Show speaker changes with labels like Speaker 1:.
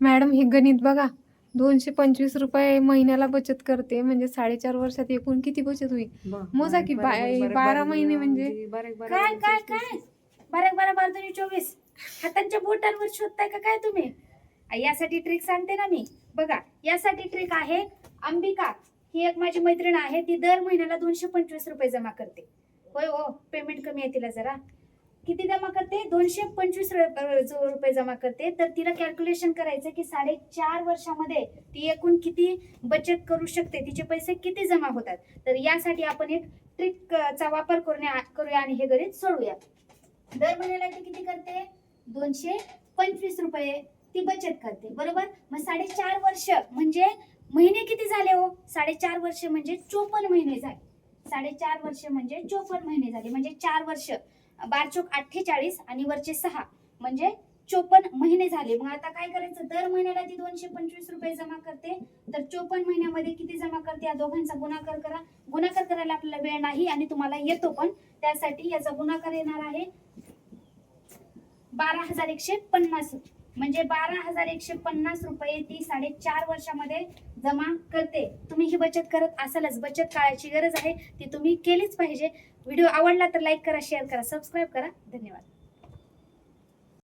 Speaker 1: Madam हे गणित बघा, 225 रुपये महिन्याला बचत करते म्हणजे 4.5 वर्षात एकूण किती बचत होईल मोजा की 12 महिने म्हणजे
Speaker 2: काय काय काय 12 12 12 24 हातांच्या बोटांवर शोधताय का काय तुम्ही? यासाठी ट्रिक सांगते ना मी. बघा, यासाठी ट्रिक आहे. अंबिका ही एक माझी मैत्रीण आहे, ती दर महिन्याला 225 रुपये जमा करते. होय हो, पेमेंट कमी आहे तिला जरा. किती जमा करते? 225 रुपये जमा करते. तर तिला कॅल्क्युलेशन करायचं की 4.5 वर्षामध्ये ती एकूण किती बचत करू शकते, तिचे पैसे किती जमा होतात. तर यासाठी आपण एक ट्रिकचा वापर करूया आणि हे गणित सोडूया. दर महिन्याला ती किती करते? 225 रुपये ती बचत करते, बरोबर. मग 4.5 वर्ष म्हणजे महिने किती झाले हो? 4.5 वर्ष म्हणजे 54 महिने झाले. 4.5 वर्ष म्हणजे 54 महिने झाले. म्हणजे 4 वर्ष 12 48 आणि वरचे 6 म्हणजे 54 महिने झाले. मग आता काय करायचं? दर महिन्याला ती 225 रुपये जमा करते. तर 54 महिन्यामध्ये किती जमा करते? या दोघांचा गुणाकार करा. गुणाकार करायला आपल्याला वेळ नाही आणि तुम्हाला येतो पण. त्यासाठी याचा गुणाकार येणार आहे 12,150. म्हणजे 12,150 रुपये ती 4.5 वर्षामध्ये जमा करते. तुम्ही ही बचत करत असालच. बचत काळाची गरज आहे, ती तुम्ही केलीच पाहिजे. व्हिडिओ आवडला तर लाईक करा, शेअर करा, सबस्क्राईब करा. धन्यवाद.